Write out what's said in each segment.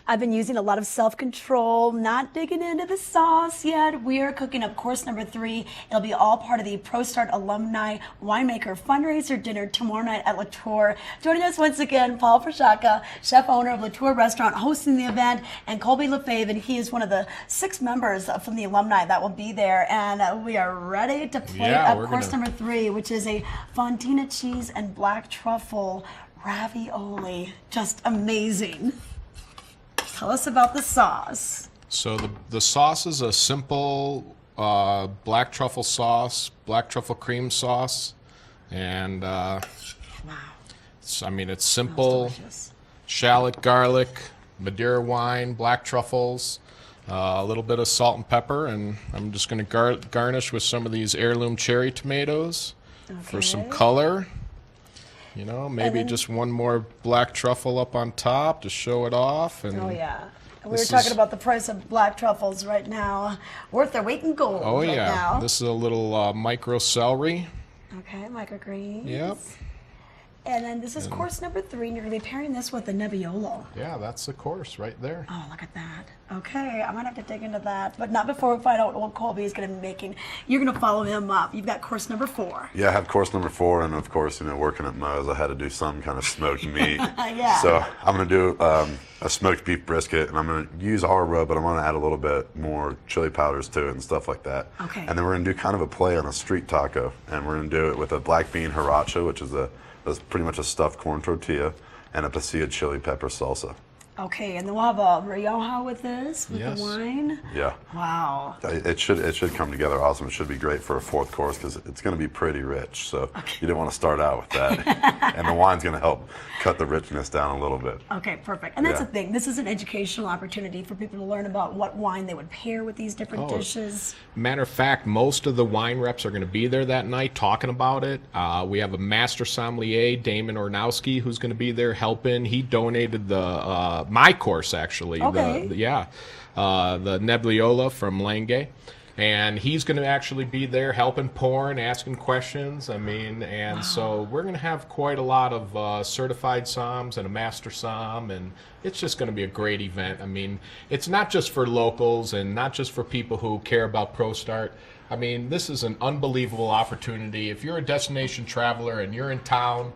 I've been using a lot of self-control, not digging into the sauce yet. We are cooking up course number 3. It'll be all part of the ProStart Alumni Winemaker Fundraiser Dinner tomorrow night at Latour. Joining us once again, Paul Ferzacca, chef owner of Latour Restaurant, hosting the event, and Colby Lefebvre, and he is one of the 6 members from the alumni that will be there. And we are ready to plate up course number 3, which is a fontina cheese and black truffle ravioli. Just amazing. Tell us about the sauce. So the sauce is a simple black truffle sauce, black truffle cream sauce, and Wow. it's simple. Shallot, garlic, Madeira wine, black truffles, a little bit of salt and pepper, and I'm just going to garnish with some of these heirloom cherry tomatoes for some color. You know, maybe just one more black truffle up on top to show it off. And oh, yeah. We were talking about the price of black truffles right now. Worth their weight in gold right now. This is a little micro celery. Okay, microgreens. Yep. And then this is course number 3, and you're going to be pairing this with the Nebbiolo. Yeah, that's the course right there. Oh, look at that. Okay, I'm going to have to dig into that, but not before we find out what Colby is going to be making. You're going to follow him up. You've got course number 4. Yeah, I have course number 4, and of course, working at Moe's, I had to do some kind of smoked meat. Yeah. So I'm going to do a smoked beef brisket, and I'm going to use our rub, but I'm going to add a little bit more chili powders to it and stuff like that. Okay. And then we're going to do kind of a play on a street taco, and we're going to do it with a black bean sriracha, which is that's pretty much a stuffed corn tortilla, and a pasilla chili pepper salsa. Okay, and then we'll have a Rioja with this, with the wine. Yeah. Wow. It should come together awesome. It should be great for a 4th course because it's going to be pretty rich. So you didn't want to start out with that. And the wine's going to help cut the richness down a little bit. Okay, perfect. And that's the thing. This is an educational opportunity for people to learn about what wine they would pair with these different dishes. Matter of fact, most of the wine reps are going to be there that night talking about it. We have a master sommelier, Damon Ornowski, who's going to be there helping. He donated the my course, actually. Okay. The Nebbiolo from Lange. And he's going to actually be there helping pour and asking questions. So we're going to have quite a lot of certified somms and a master somm, and it's just going to be a great event. It's not just for locals and not just for people who care about ProStart. This is an unbelievable opportunity. If you're a destination traveler and you're in town,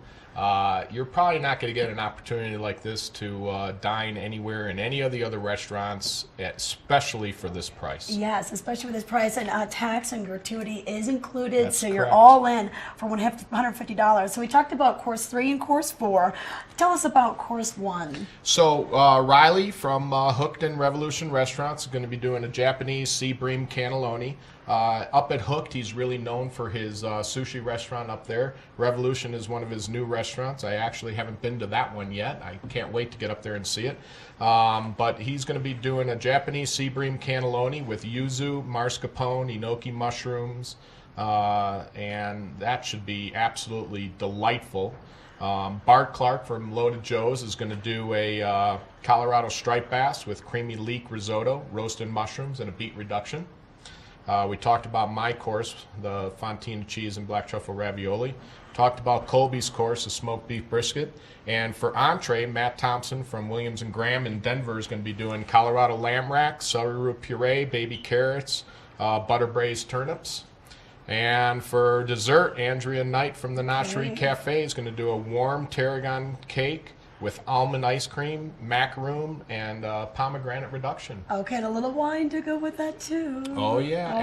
you're probably not going to get an opportunity like this to dine anywhere in any of the other restaurants, especially for this price. Yes, especially with this price, and tax and gratuity is included, That's so you're correct. all in for $150. So we talked about course 3 and course 4. Tell us about course 1. So Riley from Hooked and Revolution Restaurants is going to be doing a Japanese sea bream cannelloni. Up at Hooked, he's really known for his sushi restaurant up there. Revolution is one of his new restaurants. I actually haven't been to that one yet. I can't wait to get up there and see it. But he's going to be doing a Japanese sea bream cannelloni with yuzu, mascarpone, enoki mushrooms, and that should be absolutely delightful. Bart Clark from Loaded Joe's is going to do a Colorado striped bass with creamy leek risotto, roasted mushrooms, and a beet reduction. We talked about my course, the fontina cheese and black truffle ravioli. Talked about Colby's course, the smoked beef brisket. And for entree, Matt Thompson from Williams & Graham in Denver is going to be doing Colorado lamb rack, celery root puree, baby carrots, butter braised turnips. And for dessert, Andrea Knight from the Notchery Cafe is going to do a warm tarragon cake with almond ice cream, macaroon, and pomegranate reduction. Okay, and a little wine to go with that too. Oh yeah,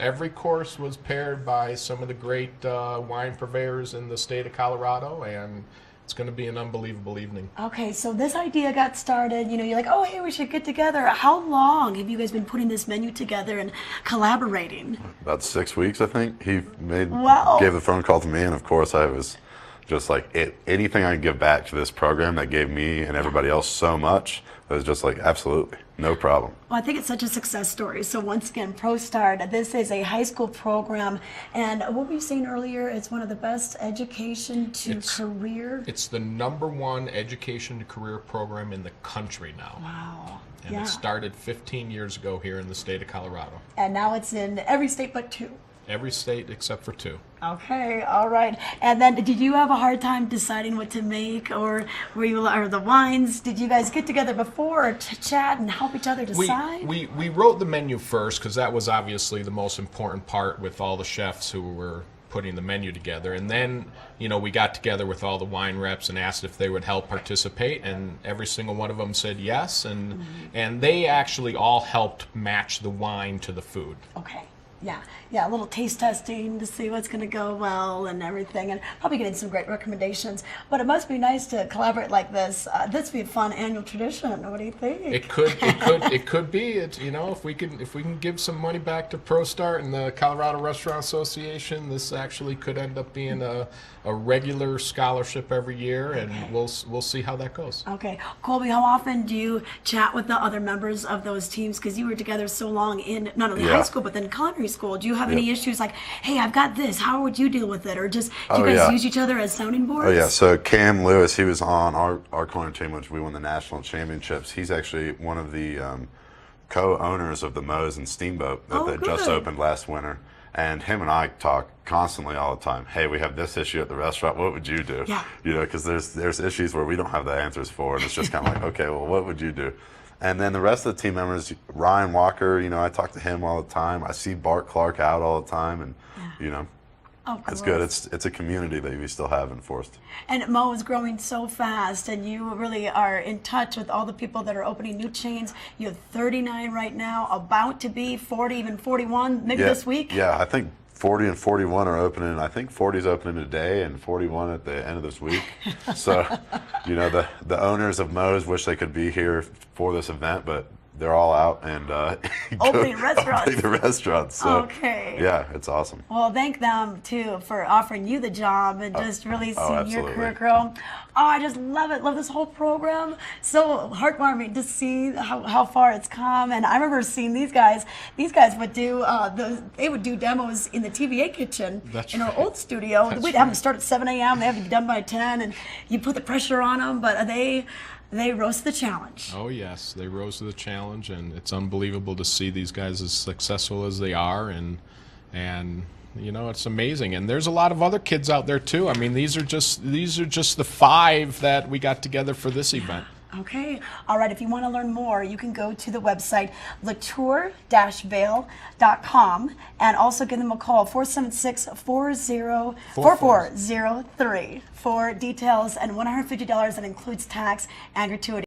every course was paired by some of the great wine purveyors in the state of Colorado, and it's going to be an unbelievable evening. Okay, so this idea got started, you're like, oh, hey, we should get together. How long have you guys been putting this menu together and collaborating? About 6 weeks, I think. He Wow. gave the phone call to me, and of course I was just like, anything I can give back to this program that gave me and everybody else so much, it was just like, absolutely, no problem. Well, I think it's such a success story. So once again, ProStart, this is a high school program, and what we were saying earlier, it's one of the best education to career. It's the #1 education to career program in the country now. Wow. And it started 15 years ago here in the state of Colorado. And now it's in every state but 2. Every state except for 2. Okay, all right. And then, did you have a hard time deciding what to make, or or the wines? Did you guys get together before to chat and help each other decide? We wrote the menu first because that was obviously the most important part with all the chefs who were putting the menu together. And then, we got together with all the wine reps and asked if they would help participate, and every single one of them said yes. And they actually all helped match the wine to the food. Okay. Yeah, a little taste testing to see what's going to go well and everything, and probably getting some great recommendations. But it must be nice to collaborate like this. This would be a fun annual tradition. What do you think? It could be. If we can give some money back to ProStart and the Colorado Restaurant Association, this actually could end up being a regular scholarship every year, and we'll see how that goes. Okay, Colby, how often do you chat with the other members of those teams? Because you were together so long in not only high school but then culinary school. Do you have any issues like, hey, I've got this, how would you deal with it? Or just do you guys use each other as sounding boards? Oh yeah, so Cam Lewis, he was on our culinary team, which we won the national championships. He's actually one of the co-owners of the Moe's and Steamboat that just opened last winter. And him and I talk constantly all the time. Hey, we have this issue at the restaurant. What would you do? Yeah. Because there's issues where we don't have the answers for, and it's just kind of like, okay, well, what would you do? And then the rest of the team members, Ryan Walker, I talk to him all the time. I see Bart Clark out all the time, and it's good. It's a community that we still have in Forest. And Mo is growing so fast, and you really are in touch with all the people that are opening new chains. You have 39 right now, about to be 40, even 41, maybe this week. Yeah, I think 40 and 41 are opening. I think 40 is opening today and 41 at the end of this week. So, the owners of Moe's wish they could be here for this event, but they're all out and opening restaurants. The restaurants. So, okay. Yeah, it's awesome. Well, thank them too for offering you the job and just really seeing your career grow. Oh, I just love it. Love this whole program. So heartwarming to see how far it's come. And I remember seeing these guys. These guys would do they would do demos in the TVA kitchen in our old studio. We'd have them start at 7 a.m. They have to be done by 10, and you put the pressure on them, but they rose to the challenge. Oh yes, they rose to the challenge, and it's unbelievable to see these guys as successful as they are, and it's amazing. And there's a lot of other kids out there too. I mean, these are just the 5 that we got together for this event. Okay. All right. If you want to learn more, you can go to the website latour-vail.com and also give them a call, 476-40-4403 for details, and $150 that includes tax and gratuity.